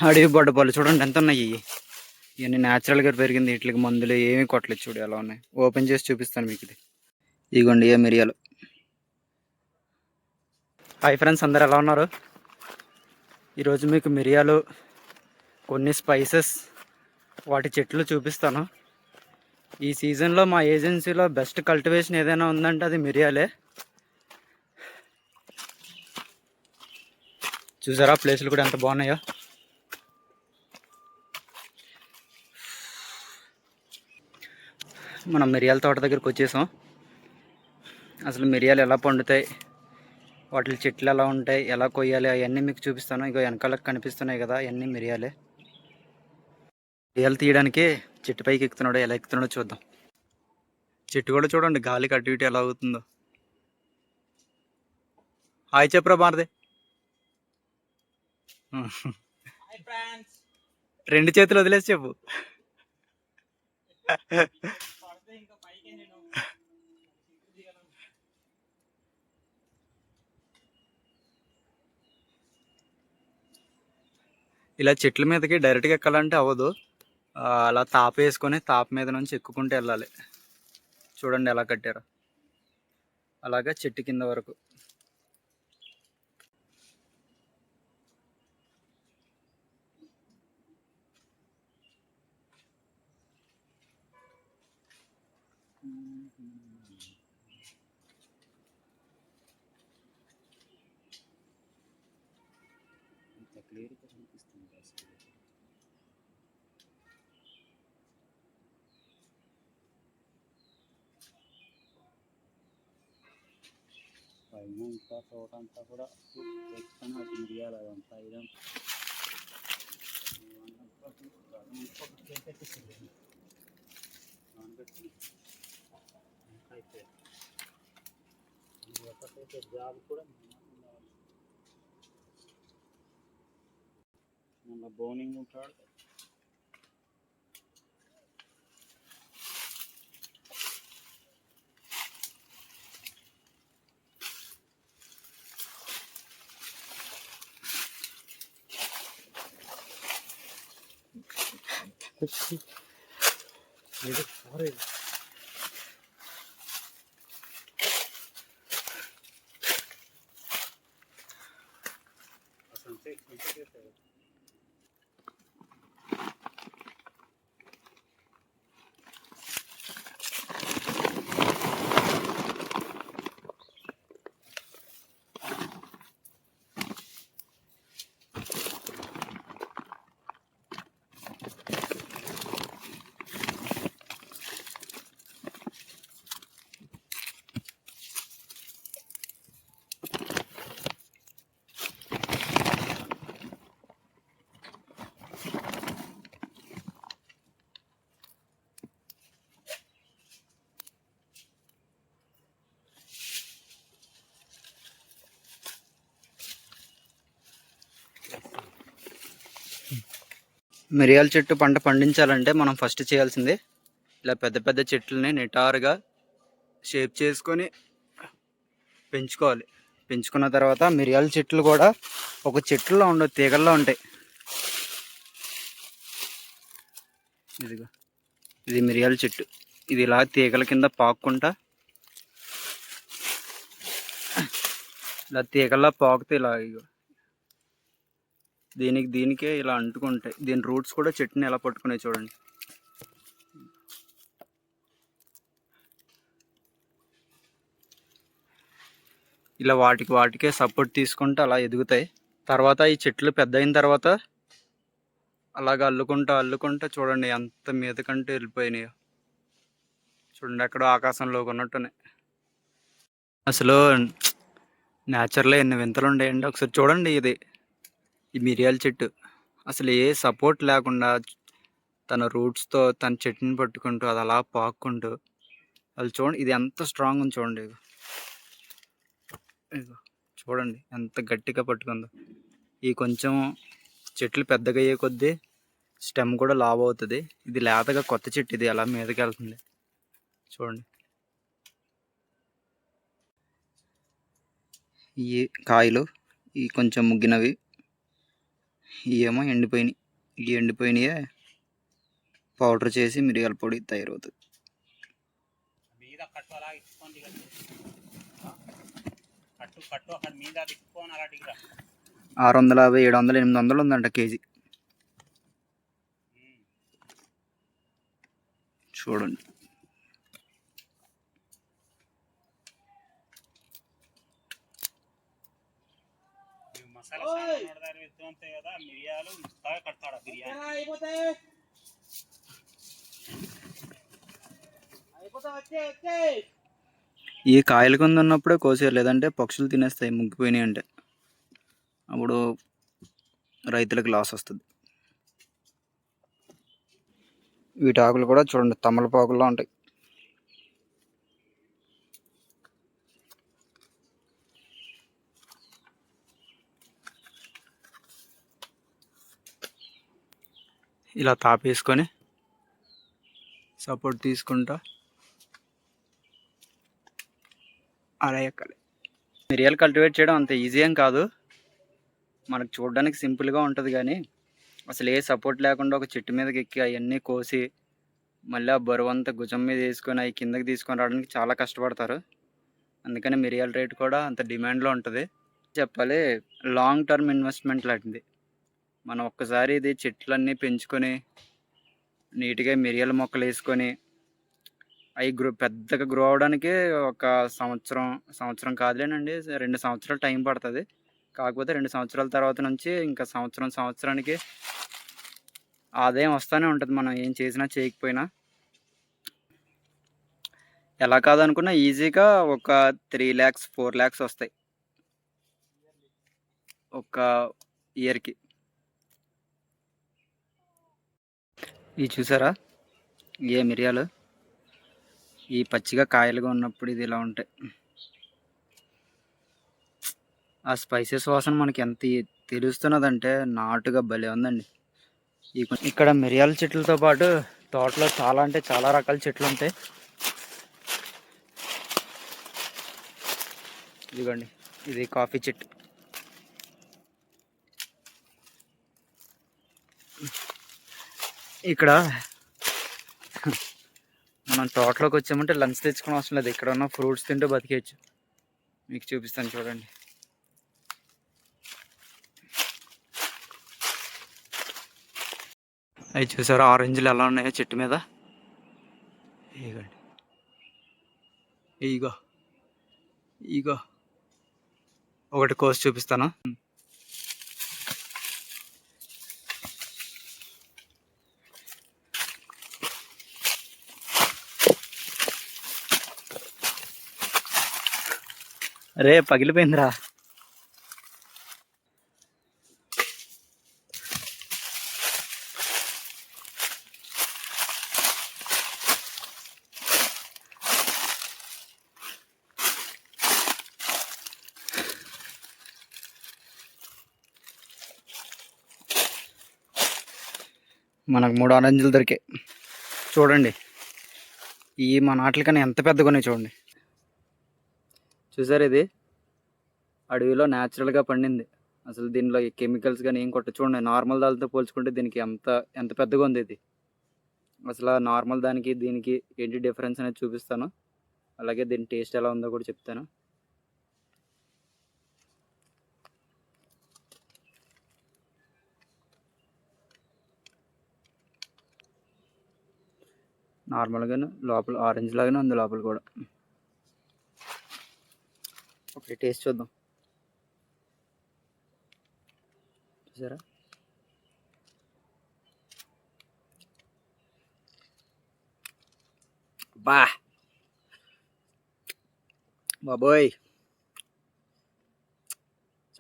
అడవి బొడ్డపల్లి చూడండి ఎంత ఉన్నాయి ఇవి. ఇవన్నీ న్యాచురల్గా పెరిగింది, వీటికి మందులు ఏమీ కొట్టలేదు. చూడు ఎలా ఉన్నాయి. ఓపెన్ చేసి చూపిస్తాను మీకు. ఇది ఇదిగోండి ఏ మిరియాలు. హాయ్ ఫ్రెండ్స్, అందరు ఎలా ఉన్నారు? ఈరోజు మీకు మిరియాలు, కొన్ని స్పైసెస్, వాటి చెట్లు చూపిస్తాను. ఈ సీజన్లో మా ఏజెన్సీలో బెస్ట్ కల్టివేషన్ ఏదైనా ఉందంటే అది మిరియాలే. చూసారా ప్లేసులు కూడా ఎంత బాగున్నాయో. మనం మిరియాల తోట దగ్గరికి వచ్చేసాం. అసలు మిరియాలు ఎలా పండుతాయి, వాటి చెట్లు ఎలా ఉంటాయి, ఎలా కొయ్యాలి, అవన్నీ మీకు చూపిస్తాను. ఇక వెనకాలకు కనిపిస్తున్నాయి కదా, అవన్నీ మిరియాలే. మిరియాలు తీయడానికి చెట్టు పైకి ఎక్కుతున్నాడో ఎలా ఎక్కుతున్నాడో చూద్దాం. చెట్టు కూడా చూడండి గాలికి అటు ఇటు ఎలా అవుతుందో. హాయ్ చెప్పురా బారదే. రెండు చేతులు వదిలేసి చెప్పు. ఇలా చెట్ల మీదకి డైరెక్ట్గా ఎక్కాలంటే అవ్వదు. అలా తాప వేసుకొని తాప మీద నుంచి ఎక్కుకుంటూ వెళ్ళాలి. చూడండి ఎలా కట్టారో. అలాగా చెట్టు కింద వరకు. క్లియర్గా కనిపిస్తుంది. పైన ఇంకా తోట అంతా కూడా ఎక్కడ మిరియాలు అదంతా ఇదంతా అయితే జాబ్ కూడా మన బోనింగ్ ఉంటాడు. మిరియాల చెట్టు పంట పండించాలంటే మనం ఫస్ట్ చేయాల్సింది ఇలా పెద్ద పెద్ద చెట్లని నిటారుగా షేప్ చేసుకొని పెంచుకోవాలి. పెంచుకున్న తర్వాత మిరియాల చెట్లు కూడా ఒక చెట్లలో ఉండవు, తీగల్లో ఉంటాయి. ఇదిగో ఇది మిరియాల చెట్టు. ఇది ఇలా తీగల కింద పాక్కుంటా ఇలా తీగల్లా పాకుతే ఇలా ఇగో దీనికే ఇలా అంటుకుంటాయి. దీని రూట్స్ కూడా చెట్టుని ఎలా పట్టుకున్నాయి చూడండి. ఇలా వాటికే సపోర్ట్ తీసుకుంటూ అలా ఎదుగుతాయి. తర్వాత ఈ చెట్లు పెద్ద అయిన తర్వాత అలాగ అల్లుకుంటా చూడండి ఎంత మీదకంటూ వెళ్ళిపోయినాయో. చూడండి ఎక్కడో ఆకాశంలో ఉన్నట్టునే. అసలు నేచర్లో ఎన్ని వింతలు ఉండేయండి. ఒకసారి చూడండి. ఈ మిరియాల చెట్టు అసలు ఏ సపోర్ట్ లేకుండా తన రూట్స్తో తన చెట్టుని పట్టుకుంటూ అది అలా పాక్కుంటూ అది చూడండి. ఇది ఎంత స్ట్రాంగ్ ఉంది చూడండి. చూడండి ఎంత గట్టిగా పట్టుకుందో. ఈ కొంచెం చెట్లు పెద్దగా అయ్యే కొద్దీ స్టెమ్ కూడా లావ్ అవుతుంది. ఇది లేతగా కొత్త చెట్టు, ఇది అలా మీదకి వెళ్తుంది చూడండి. ఈ కాయలు ఈ కొంచెం ముగ్గినవి ఇవేమో ఎండిపోయినాయి. ఈ ఎండిపోయినాయే పౌడర్ చేసి మిరియాల పొడి తయారవుతుంది. 650, 700, 800 ఉందంట కేజీ. చూడండి. ఈ కాయల కింద ఉన్నప్పుడే కోసేయాలి, లేదంటే పక్షులు తినేస్తాయి ముగ్గిపోయినాయి అంటే. అప్పుడు రైతులకు లాస్ వస్తుంది. వీటి ఆకులు కూడా చూడండి తమలపాకుల్లో ఉంటాయి. ఇలా తాపేసుకొని సపోర్ట్ తీసుకుంటా అలా ఎక్కాలి. మిరియాలు కల్టివేట్ చేయడం అంత ఈజీ ఏం కాదు, మనకు చూడడానికి సింపుల్గా ఉంటుంది. కానీ అసలు ఏ సపోర్ట్ లేకుండా ఒక చెట్టు మీదకి ఎక్కి అవన్నీ కోసి మళ్ళీ ఆ బరువు అంతా భుజం మీద వేసుకొని అవి కిందకి తీసుకొని రావడానికి చాలా కష్టపడతారు. అందుకని మిరియాల రేట్ కూడా అంత డిమాండ్లో ఉంటుంది. చెప్పాలి, లాంగ్ టర్మ్ ఇన్వెస్ట్మెంట్ లాంటిది. మనం ఒక్కసారి ఇది చెట్లన్నీ పెంచుకొని నీట్గా మిరియాల మొక్కలు వేసుకొని అవి పెద్దగా గ్రో అవడానికి ఒక సంవత్సరం కాదులేనండి, 2 సంవత్సరాలు టైం పడుతుంది. కాకపోతే 2 సంవత్సరాల తర్వాత నుంచి ఇంకా సంవత్సరానికి ఆదాయం వస్తూనే ఉంటుంది, మనం ఏం చేసినా చేయకపోయినా. ఎలా కాదనుకున్నా ఈజీగా ఒక 3 lakhs 4 lakhs వస్తాయి ఒక ఇయర్కి. ఇవి చూసారా, ఏ మిరియాలు ఈ పచ్చిగా కాయలుగా ఉన్నప్పుడు ఇది ఇలా ఉంటాయి. ఆ స్పైసెస్ వాసన మనకి ఎంత తెలుస్తున్నదంటే నాటుగా భలే ఉందండి. ఇక్కడ మిరియాల చెట్లతో పాటు తోటలో చాలా అంటే చాలా రకాల చెట్లు ఉంటాయి. ఇదిగోండి, ఇది కాఫీ చెట్టు. ఇక్కడ మనం తోటలోకి వచ్చామంటే లంచ్ తెచ్చుకోవడం అవసరం లేదు, ఇక్కడ ఉన్న ఫ్రూట్స్ తింటూ బతికేయచ్చు. మీకు చూపిస్తాను చూడండి. అవి చూసారా ఆరెంజ్లు ఎలా ఉన్నాయో చెట్టు మీద. ఇగోండి, ఇగో ఇగో ఒకటి కోసి చూపిస్తాను. అరే పగిలిపోయిందిరా. మనకు 3 ఆరెంజ్లు దొరికాయి. చూడండి, ఈ మా నాట్లకన్నా ఎంత పెద్దగా ఉన్నాయి చూడండి. చూసారు, ఇది అడవిలో న్యాచురల్గా పండింది. అసలు దీనిలో కెమికల్స్ కానీ ఏం కొట్ట. చూడండి, నార్మల్ దానితో పోల్చుకుంటే దీనికి ఎంత పెద్దగా ఉంది ఇది. అసలు నార్మల్ దానికి దీనికి ఏంటి డిఫరెన్స్ అనేది చూపిస్తాను. అలాగే దీని టేస్ట్ ఎలా ఉందో కూడా చెప్తాను. నార్మల్గాను లోపల ఆరెంజ్ లాగానే ఉంది లోపల కూడా. ఓకే, టేస్ట్ చూద్దాం. చూసారా, బాబోయ్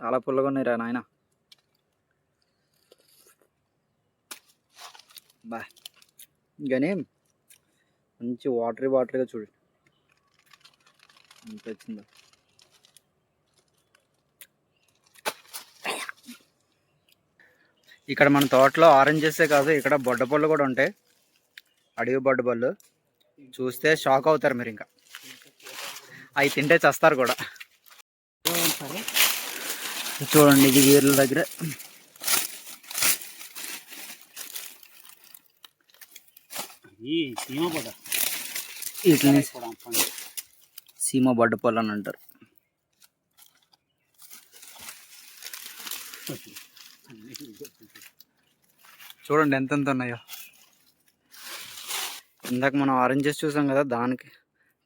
చాలా పుల్లగా ఉన్నాయి రా నాయన. కానీ మంచి వాటర్గా చూడు ఎంత వచ్చిందో. ఇక్కడ మన తోటలో ఆరెంజెసే కాదు, ఇక్కడ బొడ్డపళ్ళు కూడా ఉంటాయి, అడవి బొడ్డపళ్ళు. చూస్తే షాక్ అవుతారు మీరు, ఇంకా అవి తింటే చస్తారు కూడా. చూడండి, ఇది వేర్ల దగ్గర వీటిని సీమ బడ్డపల్లి అని అంటారు. చూడండి ఎంతెంత ఉన్నాయో. ఇందాక మనం ఆరెంజెస్ చూసాం కదా,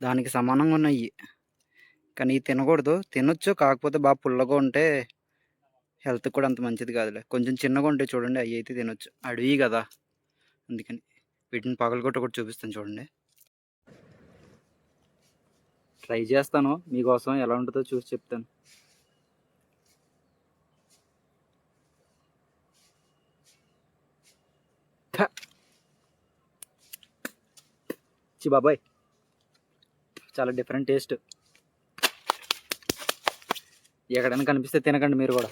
దానికి సమానంగా ఉన్నాయి. కానీ ఇవి తినకూడదు, తినొచ్చు, కాకపోతే బాగా పుల్లగా ఉంటే హెల్త్ కూడా అంత మంచిది కాదులే. కొంచెం చిన్నగా ఉంటే చూడండి, అవి అయితే తినొచ్చు, అడవి కదా అందుకని. వీటిని పగలగొట్ట కూడా చూపిస్తాను చూడండి. ట్రై చేస్తాను మీకోసం, ఎలా ఉంటుందో చూసి చెప్తాను. బాబాయ్ చాలా డిఫరెంట్ టేస్ట్. ఎక్కడైనా కనిపిస్తే తినకండి మీరు కూడా.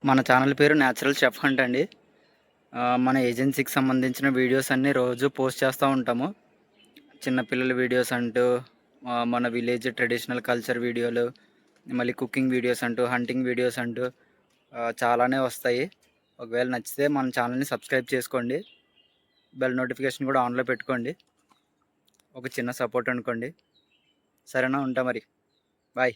మన ఛానల్ పేరు న్యాచురల్ చెఫ్ హంట్ అండి. మన ఏజెన్సీకి సంబంధించిన వీడియోస్ అన్నీ రోజు పోస్ట్ చేస్తూ ఉంటాము. చిన్నపిల్లల వీడియోస్ అంటూ, మన విలేజ్ ట్రెడిషనల్ కల్చర్ వీడియోలు, మళ్ళీ కుకింగ్ వీడియోస్ అంటూ, హంటింగ్ వీడియోస్ అంటూ చాలానే వస్తాయి. ఒకవేళ నచ్చితే మన ఛానల్ని సబ్స్క్రైబ్ చేసుకోండి, బెల్ నోటిఫికేషన్ కూడా ఆన్లో పెట్టుకోండి. ఒక చిన్న సపోర్ట్ అనుకోండి. సరేనా, ఉంటా మరి, బాయ్.